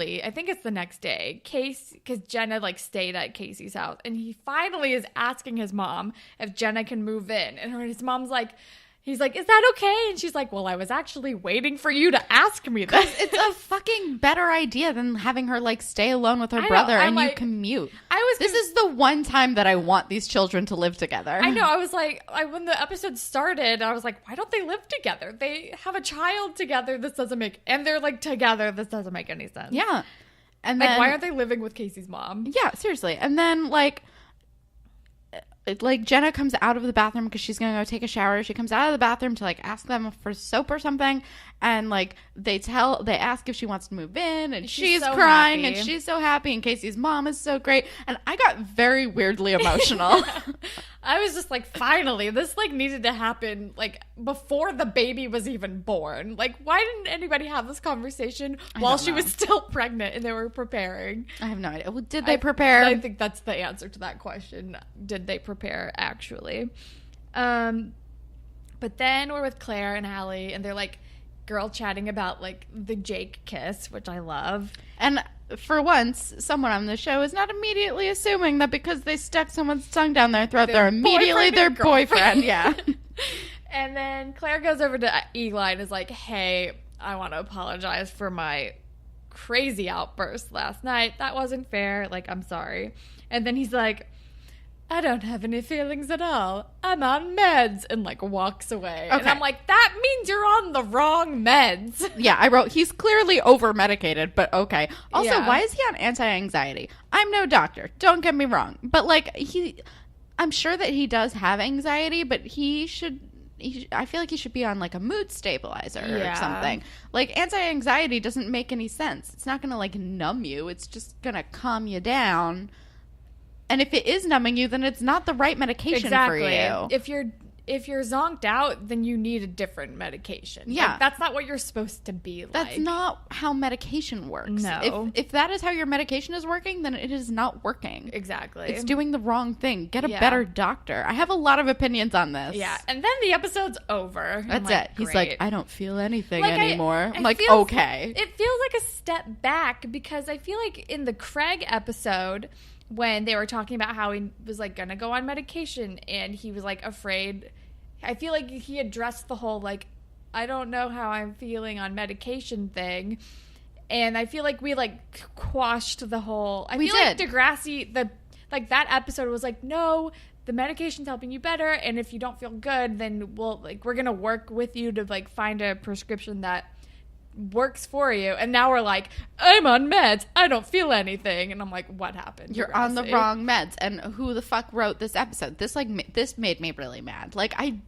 I think it's the next day, because Jenna like stayed at Casey's house, and he finally is asking his mom if Jenna can move in, and his mom's like, he's like, is that okay? And she's like, well, I was actually waiting for you to ask me this. It's a fucking better idea than having her like stay alone with her brother and you commute. This is the one time that I want these children to live together. I know. I was like, when the episode started, I was like, why don't they live together? They have a child together. And they're like together. This doesn't make any sense. Yeah. And like, then, why aren't they living with Casey's mom? Yeah, seriously. And then like Jenna comes out of the bathroom because she's gonna go take a shower. She comes out of the bathroom to like ask them for soap or something, and like they ask if she wants to move in, and she's so crying happy. And she's so happy, and Casey's mom is so great, and I got very weirdly emotional. I was just like, finally, this like needed to happen like before the baby was even born. Like, why didn't anybody have this conversation while she was still pregnant and they were preparing? I have no idea. Well, did they prepare? I think that's the answer to that question. Did they prepare actually? But then we're with Claire and Allie, and they're like girl chatting about like the Jake kiss, which I love. And for once, someone on the show is not immediately assuming that because they stuck someone's tongue down their throat, they're immediately their boyfriend. Yeah. And then Claire goes over to Eli and is like, hey, I want to apologize for my crazy outburst last night. That wasn't fair. Like, I'm sorry. And then he's like, I don't have any feelings at all. I'm on meds, and like walks away. Okay. And I'm like, that means you're on the wrong meds. Yeah, I wrote, he's clearly over medicated, but okay. Also, why is he on anti-anxiety? I'm no doctor, don't get me wrong, but like I'm sure that he does have anxiety, but I feel like he should be on like a mood stabilizer or something. Like, anti-anxiety doesn't make any sense. It's not gonna like numb you. It's just gonna calm you down. And if it is numbing you, then it's not the right medication for you. If you're zonked out, then you need a different medication. Yeah. Like, that's not what you're supposed to be like. That's not how medication works. No. If that is how your medication is working, then it is not working. Exactly. It's doing the wrong thing. Get a better doctor. I have a lot of opinions on this. Yeah. And then the episode's over. That's it. Great. He's like, I don't feel anything anymore. I'm like, feels, okay. It feels like a step back, because I feel like in the Craig episode, when they were talking about how he was like gonna go on medication and he was like afraid, I feel like he addressed the whole like, I don't know how I'm feeling on medication thing, and I feel like we like quashed the whole. I feel like Degrassi, that episode was like, no, the medication's helping you better, and if you don't feel good, then we're gonna work with you to like find a prescription that works for you. And now we're like, I'm on meds, I don't feel anything, and I'm like, what happened? You're on the wrong meds. And who the fuck wrote this episode? This made me really mad. Like, I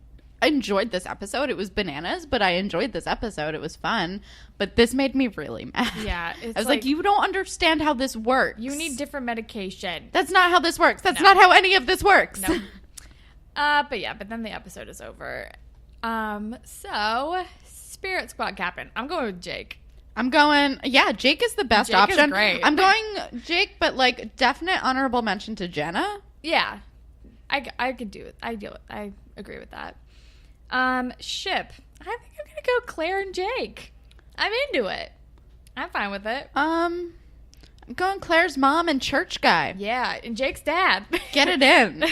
enjoyed this episode. It was bananas, but I enjoyed this episode. It was fun, but this made me really mad. Yeah, I was like, you don't understand how this works. You need different medication. That's not how this works. That's not how any of this works. No. But then the episode is over. So Spirit Squad captain, I'm going with Jake. Jake is the best option. Jake is great. I'm going Jake, but like definite honorable mention to Jenna. Yeah, I could do it. I agree with that. Ship, I think I'm gonna go Claire and Jake. I'm into it. I'm fine with it. I'm going Claire's mom and church guy. Yeah, and Jake's dad. Get it in.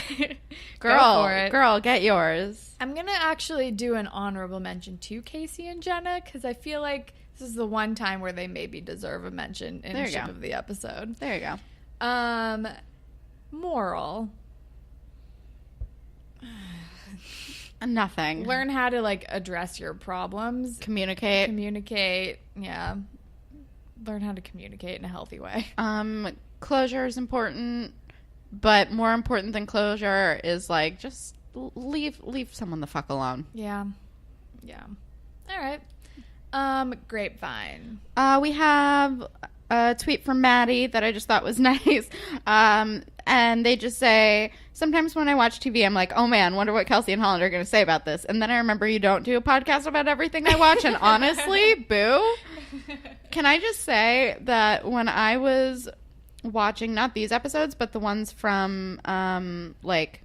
Girl, get yours. I'm going to actually do an honorable mention to Casey and Jenna, because I feel like this is the one time where they maybe deserve a mention in Ship of the episode. There you go. Moral. Nothing. Learn how to like address your problems. Communicate. Yeah. Learn how to communicate in a healthy way. Closure is important, but more important than closure is like just leave someone the fuck alone. Yeah. All right. Grapevine. We have a tweet from Maddie that I just thought was nice. And they just say, sometimes when I watch TV, I'm like, oh man, wonder what Kelsey and Holland are going to say about this. And then I remember you don't do a podcast about everything I watch. And honestly, boo. Can I just say that when I was watching, not these episodes, but the ones from, like,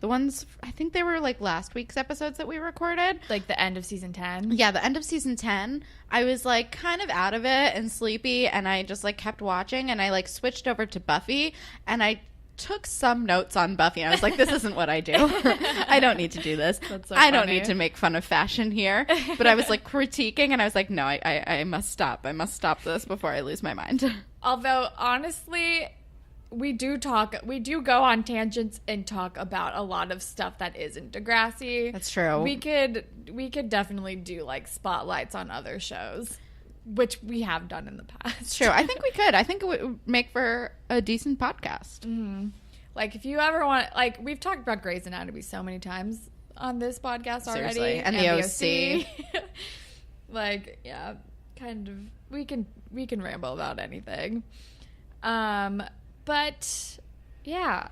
The ones, I think they were like last week's episodes that we recorded. Like the end of season 10? Yeah, the end of season 10. I was like kind of out of it and sleepy, and I just like kept watching, and I like switched over to Buffy, and I took some notes on Buffy. And I was like, this isn't what I do. I don't need to do this. That's so I don't funny. need to make fun of fashion here. But I was like critiquing, and I was like, no, I must stop. I must stop this before I lose my mind. Although, honestly, we do go on tangents and talk about a lot of stuff that isn't Degrassi. That's true. We could definitely do like spotlights on other shows, which we have done in the past. It's true. I think we could. I think it would make for a decent podcast. Mm-hmm. Like, if you ever want, like, we've talked about Grey's Anatomy so many times on this podcast already. Seriously. And the OC. Like, yeah, kind of, we can ramble about anything. But yeah,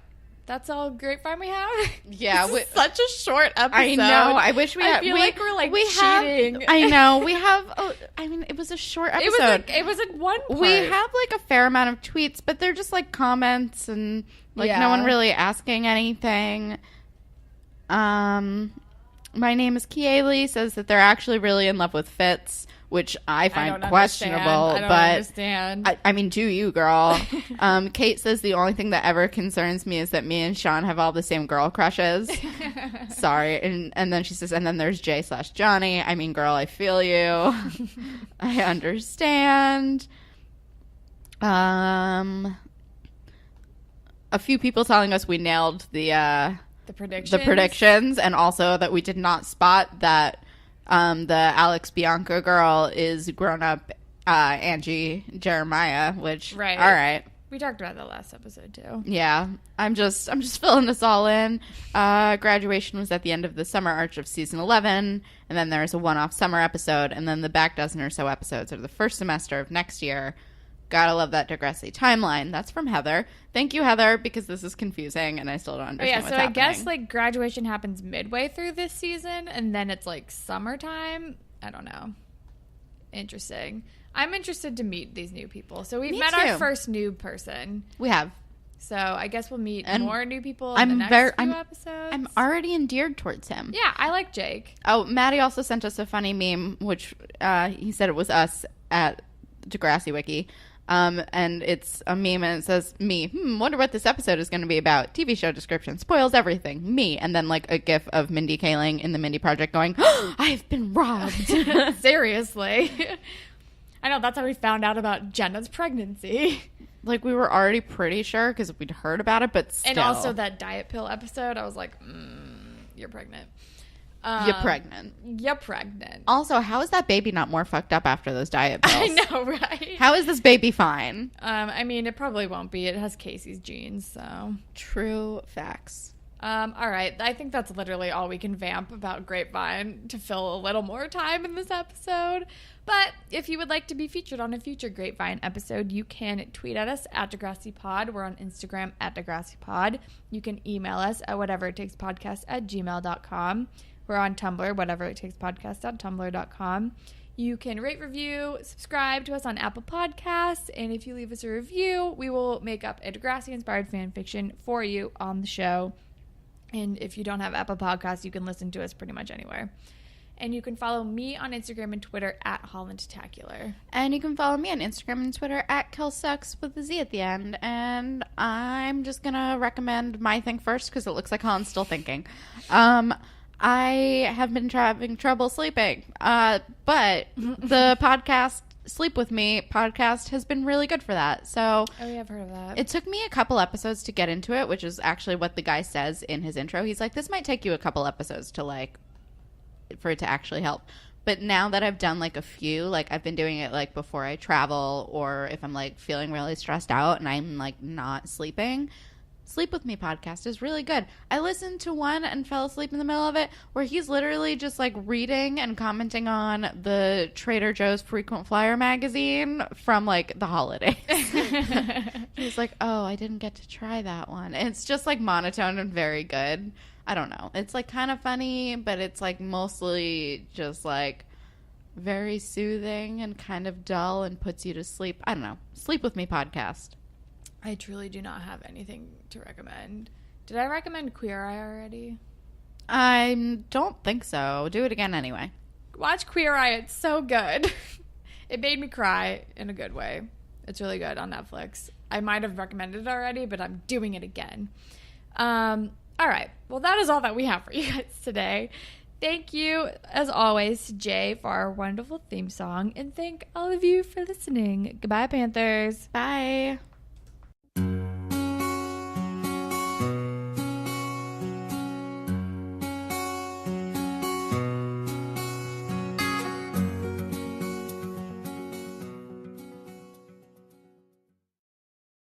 that's all Grapevine we have. Yeah, this is such a short episode. I know. I wish we had. I feel like we're like we cheating. I know. We have. Oh, I mean, it was a short episode. It was like one part. We have like a fair amount of tweets, but they're just like comments and like no one really asking anything. My name is Kieli says that they're actually really in love with Fitz, which I find questionable. I don't but understand. I mean, do you, girl? Kate says the only thing that ever concerns me is that me and Sean have all the same girl crushes. Sorry. And then she says, and then there's J/Johnny. I mean, girl, I feel you. I understand. A few people telling us we nailed the predictions, and also that we did not spot that the Alex Bianca girl is grown up Angie Jeremiah, which right. All right. We talked about that last episode too. Yeah. I'm just filling this all in. Graduation was at the end of the summer arc of season 11, and then there's a one-off summer episode, and then the back dozen or so episodes are the first semester of next year. Gotta love that Degrassi timeline. That's from Heather. Thank you, Heather, because this is confusing and I still don't understand what's happening. I guess like graduation happens midway through this season and then it's like summertime. I don't know. Interesting. I'm interested to meet these new people. So we've met our first new person. We have. So I guess we'll meet more new people in the next few episodes. I'm already endeared towards him. Yeah, I like Jake. Oh, Maddie also sent us a funny meme, which he said it was us at Degrassi Wiki. And it's a meme and it says, me, wonder what this episode is going to be about. TV show description spoils everything. Me. And then like a gif of Mindy Kaling in the Mindy Project going, oh, I've been robbed. Seriously. I know, that's how we found out about Jenna's pregnancy. Like, we were already pretty sure because we'd heard about it, but still. And also that diet pill episode, I was like, you're pregnant. You're pregnant. You're pregnant. Also, how is that baby not more fucked up after those diet pills? I know, right? How is this baby fine? I mean, it probably won't be. It has Casey's genes, so. True facts. All right. I think that's literally all we can vamp about Grapevine to fill a little more time in this episode. But if you would like to be featured on a future Grapevine episode, you can tweet at us at DegrassiPod. We're on Instagram at DegrassiPod. You can email us at whateverittakespodcast@gmail.com. We're on Tumblr, whateverittakespodcast.tumblr.com. You can rate, review, subscribe to us on Apple Podcasts, and if you leave us a review, we will make up a Degrassi-inspired fan fiction for you on the show. And if you don't have Apple Podcasts, you can listen to us pretty much anywhere. And you can follow me on Instagram and Twitter at HollandTacular. And you can follow me on Instagram and Twitter at KelSucks with a Z at the end. And I'm just going to recommend my thing first because it looks like Holland's still thinking. I have been having trouble sleeping, but the podcast Sleep With Me podcast has been really good for that. So oh yeah, I've heard of that. It took me a couple episodes to get into it, which is actually what the guy says in his intro. He's like, this might take you a couple episodes to like for it to actually help. But now that I've done like a few, like I've been doing it like before I travel or if I'm like feeling really stressed out and I'm like not sleeping. Sleep With Me podcast is really good. I listened to one and fell asleep in the middle of it where he's literally just like reading and commenting on the Trader Joe's frequent flyer magazine from like the holidays. He's like, oh, I didn't get to try that one. And it's just like monotone and very good. I don't know. It's like kind of funny, but it's like mostly just like very soothing and kind of dull and puts you to sleep. I don't know. Sleep With Me podcast. I truly do not have anything to recommend. Did I recommend Queer Eye already? I don't think so. Do it again anyway. Watch Queer Eye. It's so good. It made me cry in a good way. It's really good on Netflix. I might have recommended it already, but I'm doing it again. All right. Well, that is all that we have for you guys today. Thank you, as always, to Jay for our wonderful theme song. And thank all of you for listening. Goodbye, Panthers. Bye.